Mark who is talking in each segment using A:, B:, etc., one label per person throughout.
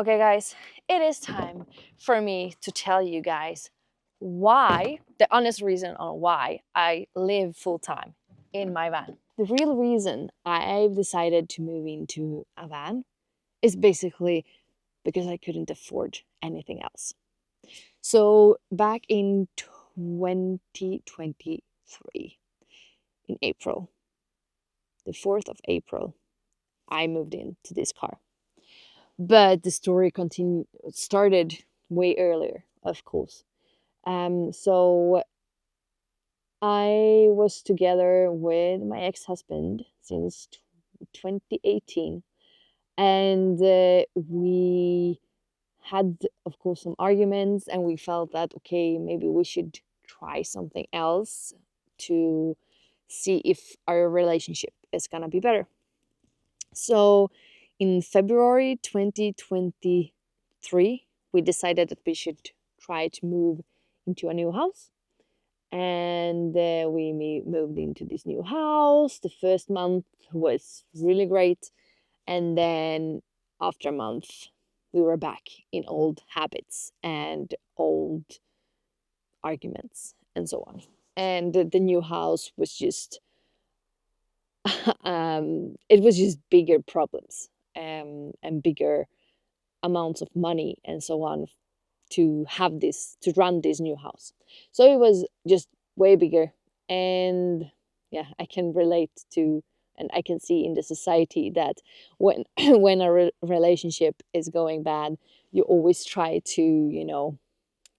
A: Okay, guys, it is time for me to tell you guys why, the honest reason on why I live full time in my van. The real reason I've decided to move into a van is basically because I couldn't afford anything else. So back in 2023, in April, the 4th of April, I moved into this car. But the story started way earlier, of course. So I was together with my ex-husband since 2018, and we had, of course, some arguments, and we felt that okay, maybe we should try something else to see if our relationship is gonna be better. So in February 2023, we decided that we should try to move into a new house. And we moved into this new house. The first month was really great. And then after a month, we were back in old habits and old arguments and so on. And the new house was just it was just bigger problems and bigger amounts of money and so on to run this new house. So it was just way bigger. And yeah, I can relate to, and I can see in the society that when when a relationship is going bad, you always try to,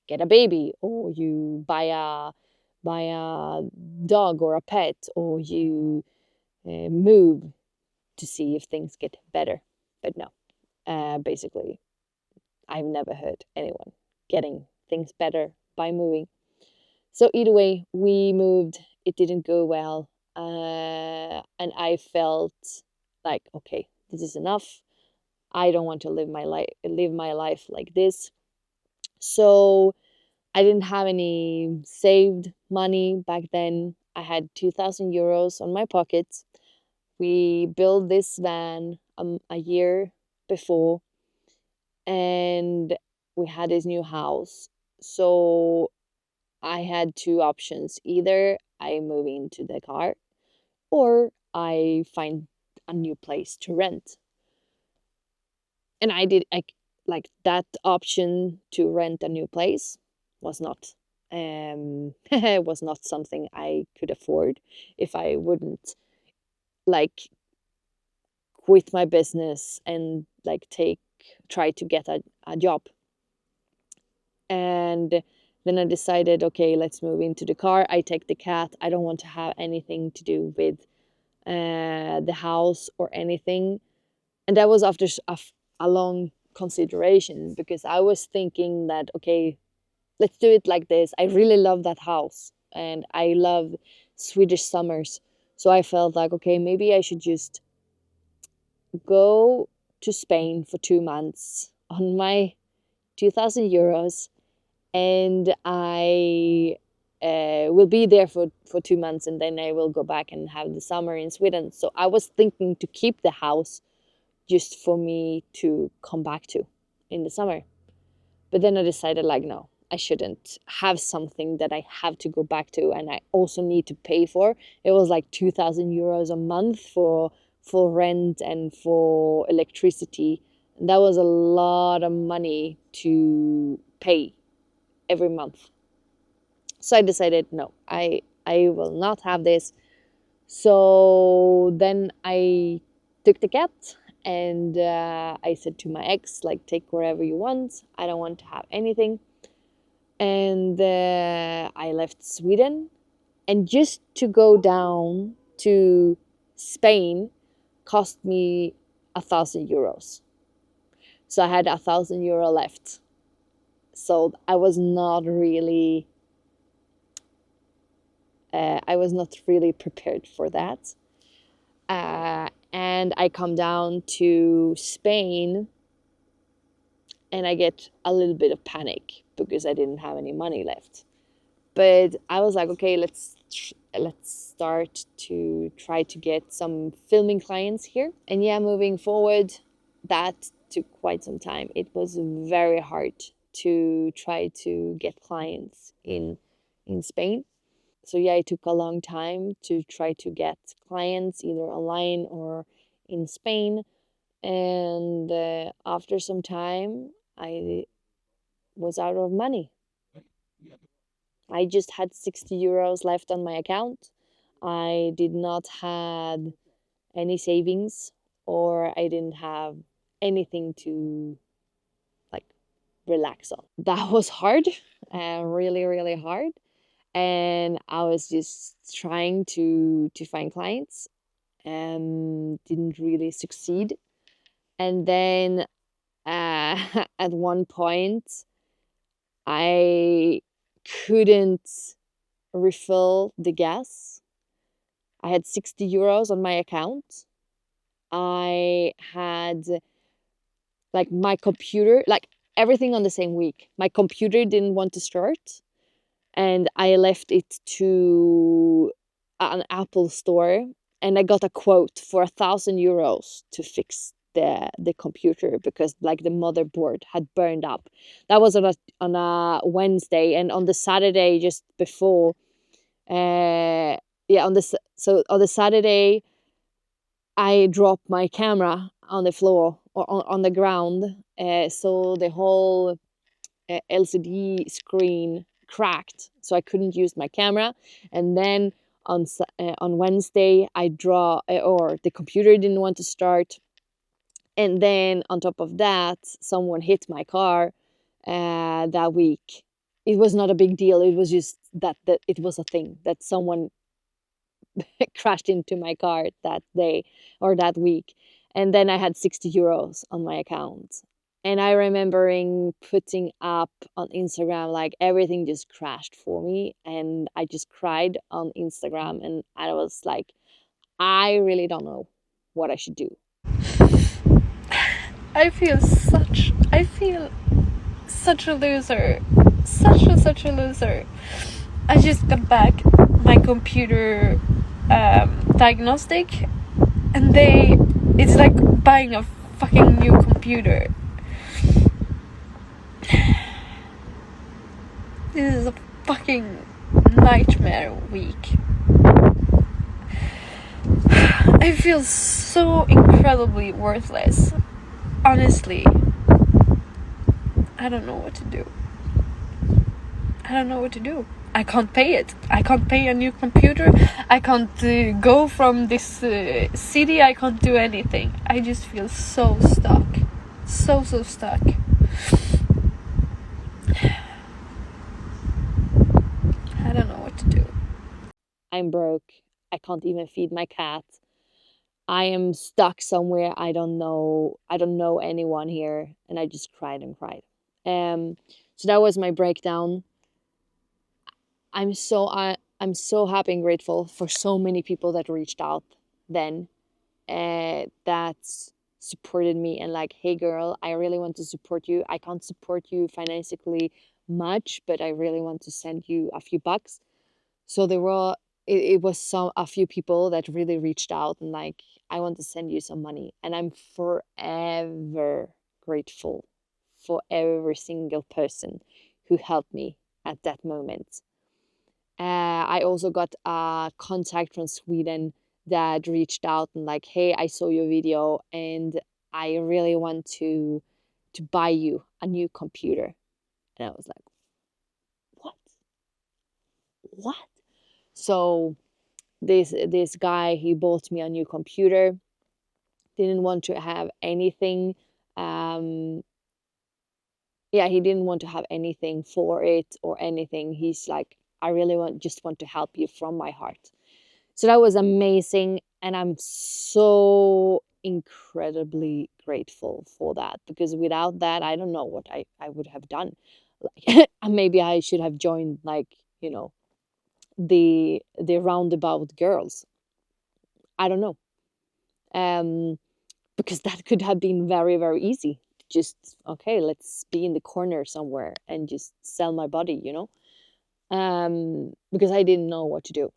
A: get a baby, or you buy a dog or a pet, or you move to see if things get better. But no, basically, I've never heard anyone getting things better by moving. So either way, we moved. It didn't go well, and I felt like, okay, this is enough. I don't want to live my life like this. So I didn't have any saved money back then. I had 2,000 euros on my pocket. We built this van a year before, and we had this new house. So I had two options. Either I move into the car, or I find a new place to rent. And I like that option to rent a new place was not was not something I could afford if I wouldn't like quit my business and like try to get a job. And then I decided, okay, let's move into the car. I take the cat. I don't want to have anything to do with the house or anything. And that was after a long consideration, because I was thinking that, okay, let's do it like this. I really love that house and I love Swedish summers. So I felt like, okay, maybe I should just go to Spain for 2 months on my 2,000 euros, and I will be there for 2 months, and then I will go back and have the summer in Sweden. So I was thinking to keep the house just for me to come back to in the summer. But then I decided, like, no, I shouldn't have something that I have to go back to and I also need to pay for. It was like 2,000 euros a month for rent and for electricity. And that was a lot of money to pay every month. So I decided, no, I will not have this. So then I took the cat, and I said to my ex, like, take wherever you want. I don't want to have anything. And I left Sweden, and just to go down to Spain cost me 1,000 euros. So I had 1,000 euro left. So I was not really prepared for that. And I come down to Spain, and I get a little bit of panic because I didn't have any money left. But I was like, okay, let's start to try to get some filming clients here. And yeah, moving forward, that took quite some time. It was very hard to try to get clients in Spain. So yeah, it took a long time to try to get clients either online or in Spain. And after some time, I was out of money. I just had 60 euros left on my account. I did not had any savings, or I didn't have anything to like relax on. That was hard, really, really hard. And I was just trying to find clients and didn't really succeed. And then at one point, I couldn't refill the gas. I had 60 euros on my account. I had like my computer, like everything on the same week. My computer didn't want to start, and I left it to an Apple store, and I got a quote for 1,000 euros to fix the computer because like the motherboard had burned up. That was on a Wednesday, and on the Saturday just before, yeah, so on the Saturday I dropped my camera on the floor or on the ground, so the whole LCD screen cracked, so I couldn't use my camera. And then on Wednesday, I draw or the computer didn't want to start, and then on top of that, someone hit my car that week. It was not a big deal. It was just that it was a thing that someone crashed into my car that day or that week. And then I had 60 euros on my account. And I remembering putting up on Instagram, like everything just crashed for me. And I just cried on Instagram. And I was like, I really don't know what I should do.
B: I feel such a loser. Such a loser. I just got back my computer diagnostic, and it's like buying a fucking new computer. This is a fucking nightmare week. I feel so incredibly worthless. Honestly, I don't know what to do. I can't pay it. I can't pay a new computer. I can't go from this city. I can't do anything. I just feel so stuck. So stuck. I don't know what to do.
A: I'm broke. I can't even feed my cat. I am stuck somewhere. I don't know anyone here. And I just cried and cried. So that was my breakdown. I'm so happy and grateful for so many people that reached out then, that supported me and like, hey girl, I really want to support you. I can't support you financially much, but I really want to send you a few bucks. So there were it was a few people that really reached out and like, I want to send you some money, and I'm forever grateful for every single person who helped me at that moment. I also got a contact from Sweden that reached out and like, hey, I saw your video and I really want to buy you a new computer. And I was like, what? What? So this guy, he bought me a new computer. Didn't want to have anything. Um, yeah, he didn't want to have anything for it or anything. He's like, I really just want to help you from my heart. So that was amazing. And I'm so incredibly grateful for that, because without that, I don't know what I would have done. Like, maybe I should have joined, like, the roundabout girls. I don't know. Um, because that could have been very, very easy. Just, okay, let's be in the corner somewhere and just sell my body. Because I didn't know what to do.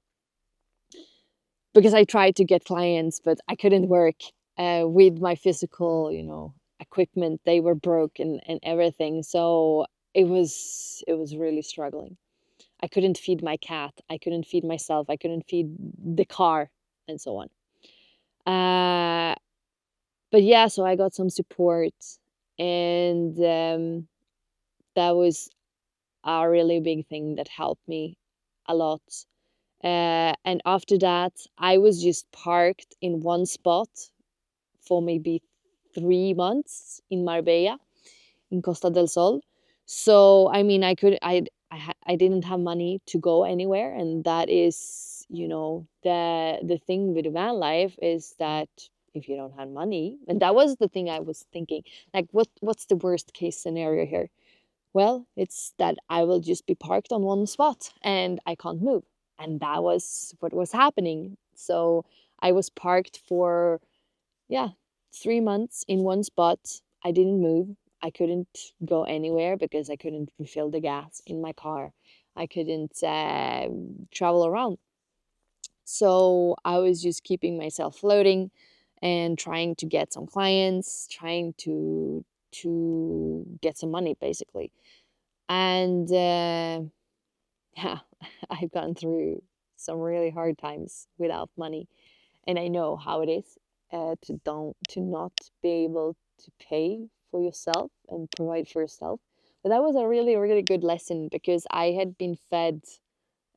A: Because I tried to get clients, but I couldn't work with my physical, equipment, they were broken and everything. So it was really struggling. I couldn't feed my cat, I couldn't feed myself, I couldn't feed the car, and so on. uh but yeah, so I got some support, and that was a really big thing that helped me a lot. And after that, I was just parked in one spot for maybe 3 months in Marbella, in Costa del Sol. So I mean, I didn't have money to go anywhere, and that is, the thing with van life is that if you don't have money, and that was the thing I was thinking, like, what's the worst case scenario here? Well, it's that I will just be parked on one spot and I can't move. And that was what was happening. So I was parked for, yeah, 3 months in one spot. I didn't move. I couldn't go anywhere because I couldn't refill the gas in my car. I couldn't travel around. So I was just keeping myself floating and trying to get some clients, trying to get some money basically. And yeah, I've gone through some really hard times without money, and I know how it is to not be able to pay for yourself and provide for yourself. But that was a really really good lesson because I had been fed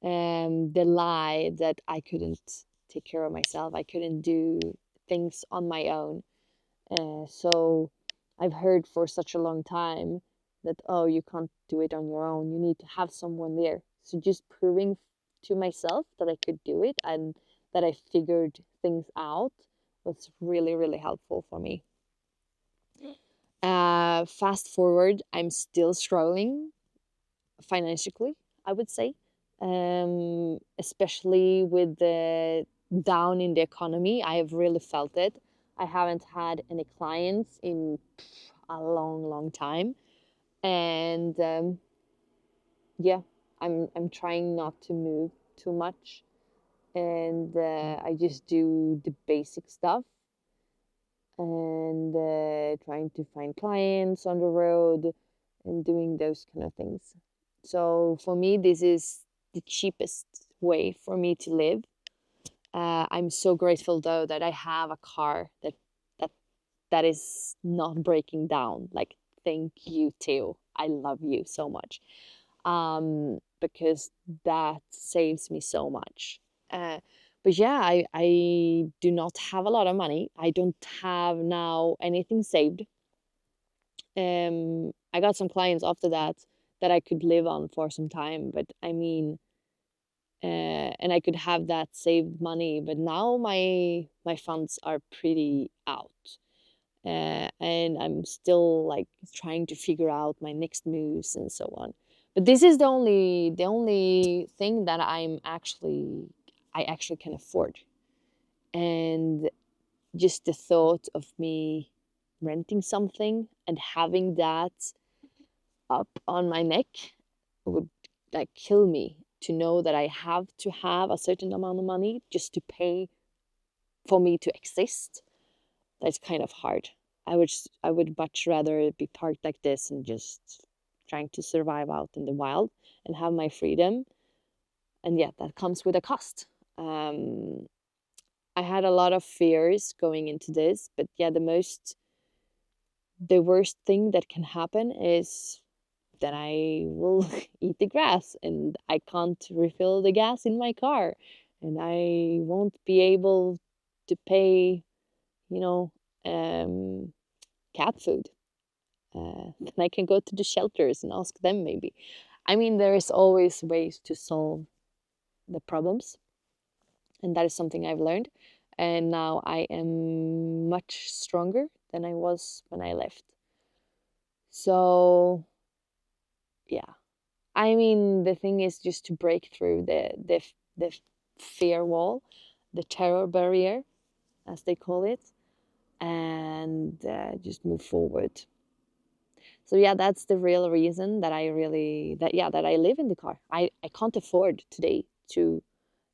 A: the lie that I couldn't take care of myself. I couldn't do things on my own. So I've heard for such a long time that, oh, you can't do it on your own. You need to have someone there. So just proving to myself that I could do it and that I figured things out was really, really helpful for me. Fast forward, I'm still struggling financially, I would say, especially with the down in the economy. I have really felt it. I haven't had any clients in a long, long time, and yeah, I'm trying not to move too much, and I just do the basic stuff and trying to find clients on the road and doing those kind of things. So for me, this is the cheapest way for me to live. I'm so grateful though that I have a car that that is not breaking down. Like, thank you, Theo. I love you so much, because that saves me so much. But yeah, I do not have a lot of money. I don't have now anything saved. I got some clients after that that I could live on for some time, but I mean, and I could have that saved money. But now my funds are pretty out, and I'm still like trying to figure out my next moves and so on. But this is the only thing that I actually can afford, and just the thought of me renting something and having that up on my neck would like kill me to know that I have to have a certain amount of money just to pay for me to exist. That's kind of hard. I would much rather be parked like this and just trying to survive out in the wild and have my freedom. And yeah, that comes with a cost. Um, I had a lot of fears going into this, but yeah, the worst thing that can happen is that I will eat the grass and I can't refill the gas in my car and I won't be able to pay, you know, um, cat food. Then I can go to the shelters and ask them maybe. I mean, there is always ways to solve the problems, and that is something I've learned. And now I am much stronger than I was when I left. So yeah, I mean, the thing is just to break through the fear wall, the terror barrier, as they call it, and just move forward. So yeah, that's the real reason that I live in the car. I can't afford today to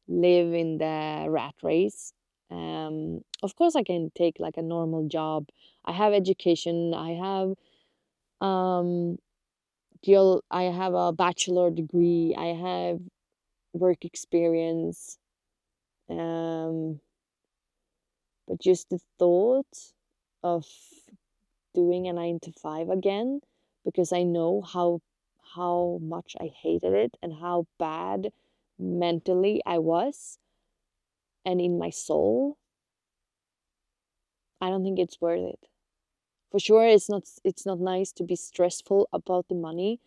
A: live in the rat race Of course, I can take like a normal job. I have education. Um, I have a bachelor degree. I have work experience. Um, but just the thought of doing a 9 to 5 again, because I know how much I hated it and how bad mentally I was and in my soul, I don't think it's worth it. For sure, it's not nice to be stressful about the money,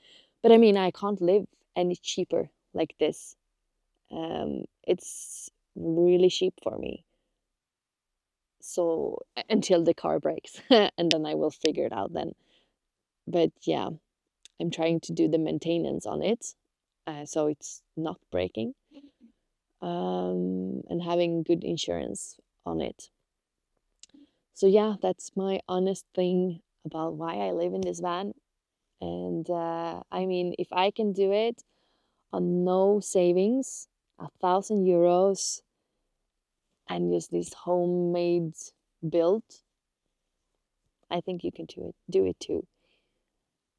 A: but I mean, I can't live any cheaper like this. It's really cheap for me. So until the car breaks, and then I will figure it out then. But yeah, I'm trying to do the maintenance on it, so it's not breaking, and having good insurance on it. So yeah, that's my honest thing about why I live in this van. And I mean, if I can do it on no savings, 1,000 euros, and just this homemade build, I think you can do it too.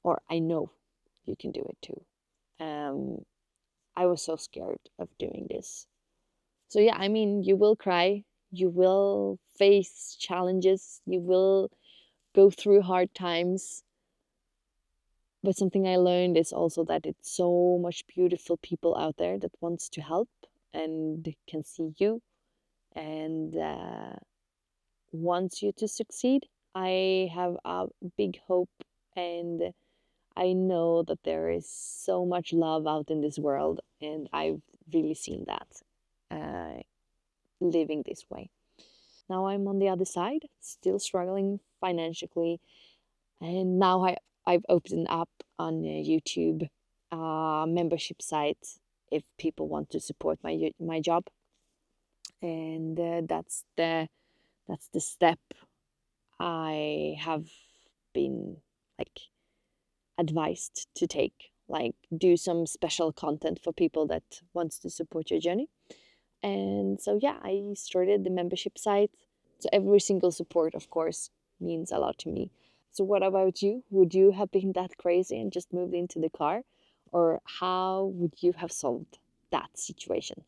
A: Or I know you can do it too. Um, I was so scared of doing this. So yeah, I mean, you will cry, you will face challenges, you will go through hard times. But something I learned is also that it's so much beautiful people out there that wants to help and can see you and wants you to succeed. I have a big hope, and I know that there is so much love out in this world, and I've really seen that uh, living this way. Now I'm on the other side, still struggling financially, and now I've opened up on YouTube membership site if people want to support my job, and that's the step I have been like advised to take. Like do some special content for people that wants to support your journey. And so yeah, I started the membership site. So every single support, of course, means a lot to me. So what about you? Would you have been that crazy and just moved into the car? Or how would you have solved that situation?